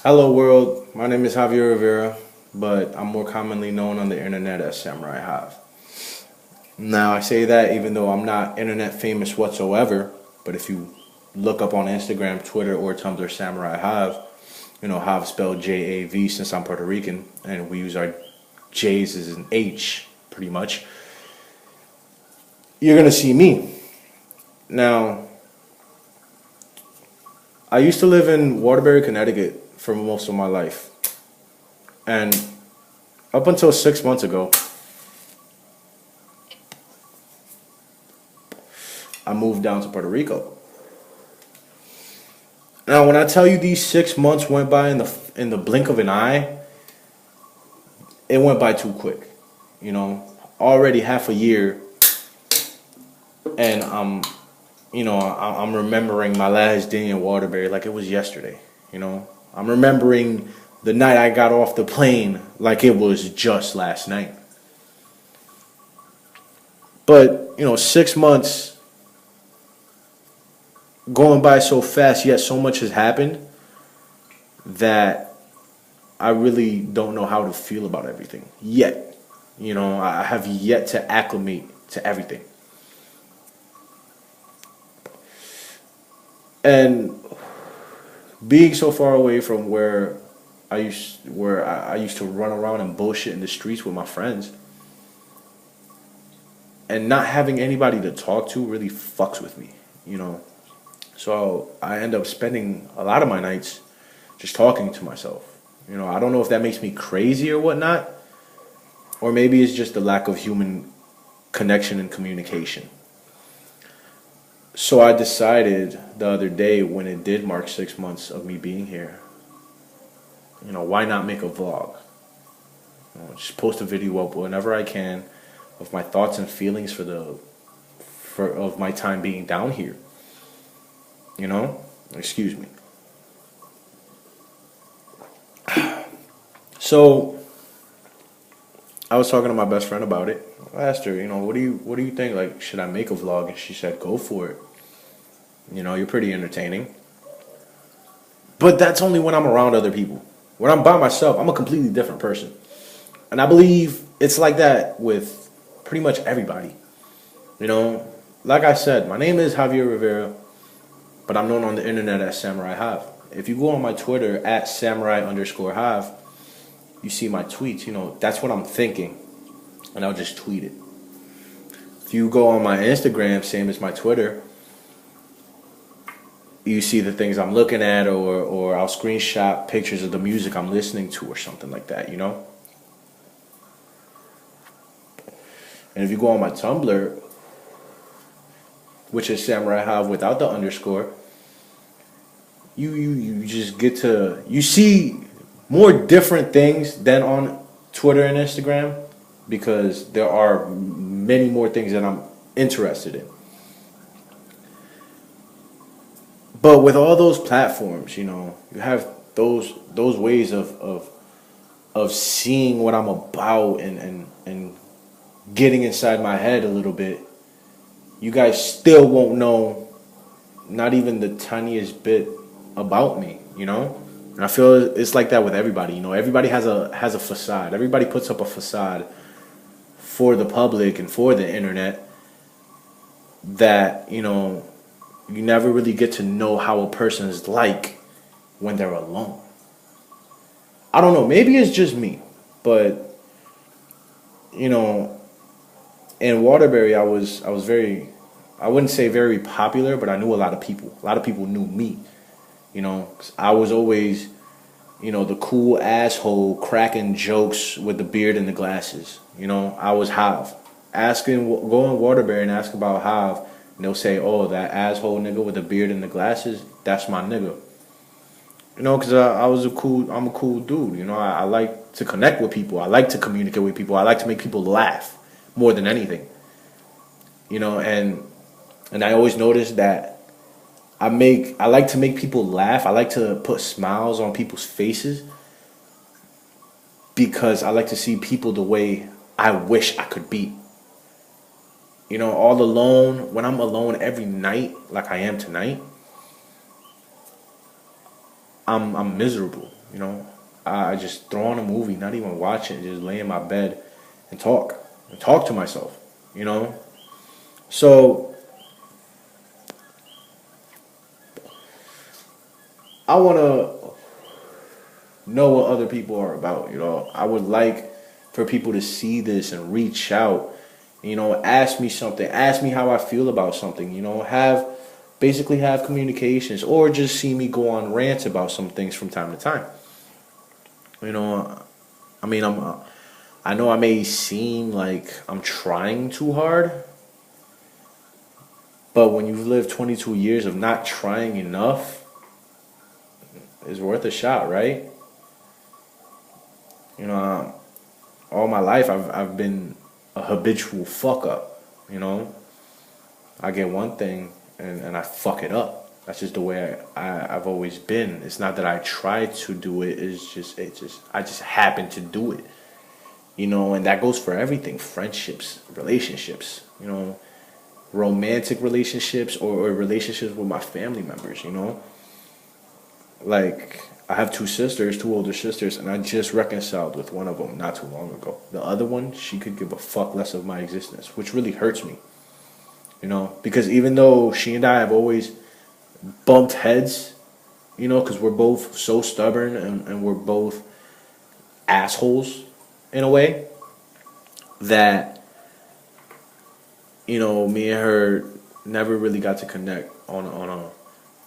Hello world, my name is Javier Rivera, but I'm more commonly known on the internet as Samurai Hav. Now I say that even though I'm not internet famous whatsoever, but if you look up on Instagram, Twitter, or Tumblr Samurai Hav, Hav spelled Jav since I'm Puerto Rican, and we use our J's as an H pretty much, you're gonna see me. Now, I used to live in Waterbury, Connecticut for most of my life. And up until 6 months ago, I moved down to Puerto Rico. Now, when I tell you these 6 months went by in the blink of an eye, it went by too quick. Already half a year, and I'm remembering my last day in Waterbury like it was yesterday. I'm remembering the night I got off the plane like it was just last night. But 6 months going by so fast, yet so much has happened that I really don't know how to feel about everything yet. I have yet to acclimate to everything. And being so far away from where I used to run around and bullshit in the streets with my friends, and not having anybody to talk to really fucks with me. So I end up spending a lot of my nights just talking to myself. I don't know if that makes me crazy or whatnot, or maybe it's just the lack of human connection and communication. So I decided the other day, when it did mark 6 months of me being here, why not make a vlog? Just post a video up whenever I can of my thoughts and feelings of my time being down here. Excuse me. So I was talking to my best friend about it. I asked her, what do you think? Like, should I make a vlog? And she said, go for it. You're pretty entertaining. But that's only when I'm around other people. When I'm by myself, I'm a completely different person. And I believe it's like that with pretty much everybody. Like I said, my name is Javier Rivera, but I'm known on the internet as Samurai Hav. If you go on my Twitter at samurai_Hav, you see my tweets. That's what I'm thinking, and I'll just tweet it. If you go on my Instagram, same as my Twitter, you see the things I'm looking at, or I'll screenshot pictures of the music I'm listening to or something like that. And if you go on my Tumblr, which is Samurai Hav without the underscore, you just get to, you see more different things than on Twitter and Instagram, because there are many more things that I'm interested in. But with all those platforms, you have those ways of seeing what I'm about, and getting inside my head a little bit. You guys still won't know not even the tiniest bit about me. And I feel it's like that with everybody. Everybody has a facade. Everybody puts up a facade for the public and for the internet that, you never really get to know how a person is like when they're alone. I don't know, maybe it's just me, but in Waterbury I was very, I wouldn't say very popular, but I knew a lot of people. A lot of people knew me. 'Cause I was always, the cool asshole cracking jokes with the beard and the glasses. I was Hav. Go in Waterbury and ask about Hav, and they'll say, oh, that asshole nigga with the beard and the glasses, that's my nigga. Because I'm a cool dude. I like to connect with people. I like to communicate with people. I like to make people laugh more than anything. And I always notice that I like to make people laugh. I like to put smiles on people's faces, because I like to see people the way I wish I could be. All alone, when I'm alone every night, like I am tonight, I'm miserable. You know, I just throw on a movie, not even watch it, just lay in my bed and talk to myself. You know, so I want to know what other people are about. You know, I would like for people to see this and reach out. You know, ask me something, ask me how I feel about something. You know, basically have communications, or just see me go on rants about some things from time to time. You know, I mean, I know I may seem like I'm trying too hard, but when you've lived 22 years of not trying enough, it's worth a shot, right? You know, all my life I've been a habitual fuck up. You know, I get one thing and I fuck it up. That's just the way I've always been. It's not that I try to do it. I just happen to do it. You know, and that goes for everything: friendships, relationships. You know, romantic relationships or relationships with my family members. You know, like I have two sisters, two older sisters, and I just reconciled with one of them not too long ago. The other one, she could give a fuck less of my existence, which really hurts me. You know, because even though she and I have always bumped heads, you know, because we're both so stubborn and we're both assholes in a way that, you know, me and her never really got to connect on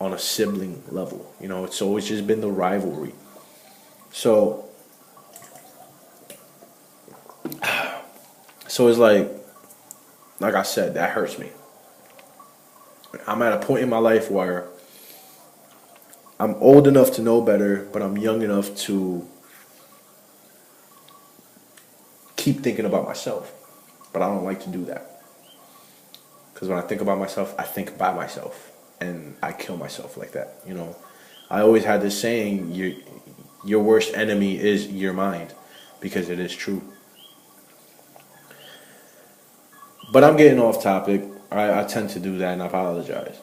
a sibling level. You know, it's always just been the rivalry. So it's like I said, that hurts me. I'm at a point in my life where I'm old enough to know better, but I'm young enough to keep thinking about myself. But I don't like to do that. Because when I think about myself, I think by myself. And I kill myself like that, you know. I always had this saying, your worst enemy is your mind. Because it is true. But I'm getting off topic. I tend to do that and I apologize.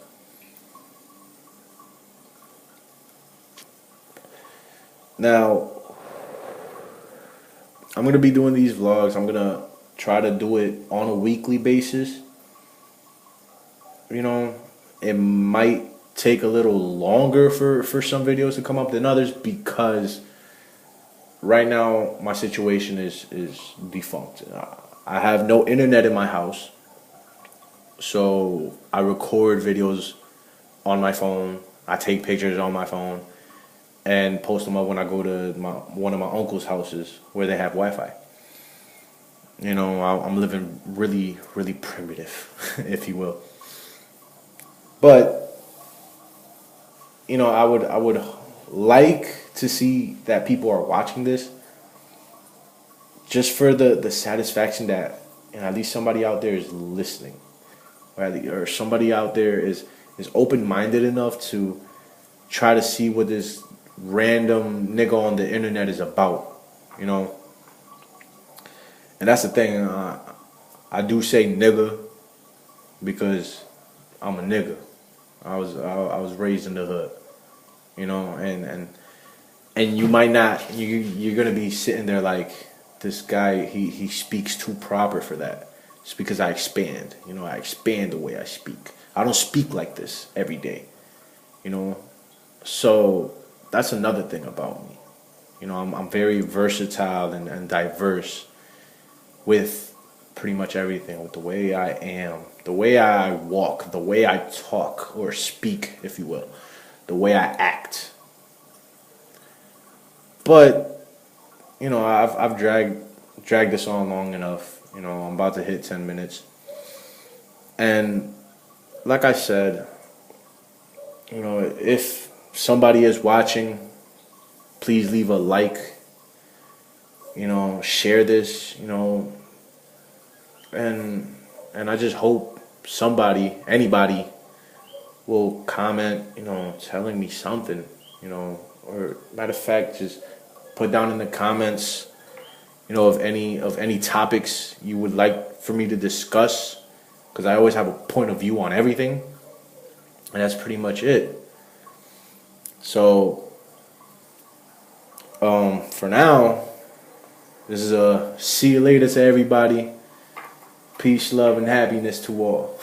Now, I'm going to be doing these vlogs. I'm going to try to do it on a weekly basis. You know, it might take a little longer for some videos to come up than others because right now my situation is defunct. I have no internet in my house, so I record videos on my phone. I take pictures on my phone and post them up when I go to one of my uncle's houses where they have Wi-Fi. You know, I'm living really, really primitive, if you will. But you know, I would like to see that people are watching this just for the satisfaction that, you know, at least somebody out there is listening, or somebody out there is open minded enough to try to see what this random nigga on the internet is about, you know. And that's the thing. I do say nigga because I'm a nigga. I was raised in the hood, you know, and you might not, you're gonna be sitting there like, this guy, he speaks too proper for that. It's because I expand, you know, I expand the way I speak. I don't speak like this every day, you know. So that's another thing about me. You know, I'm very versatile and diverse with pretty much everything, with the way I am, the way I walk, the way I talk or speak, if you will, the way I act. But you know, I've dragged this on long enough. You know, I'm about to hit 10 minutes, and like I said, you know, if somebody is watching, please leave a like. You know, share this. You know, and I just hope anybody will comment, you know, telling me something, you know, or matter of fact, just put down in the comments, you know, of any topics you would like for me to discuss, because I always have a point of view on everything, and that's pretty much it. So For now, this is a see you later to everybody. Peace, love, and happiness to all.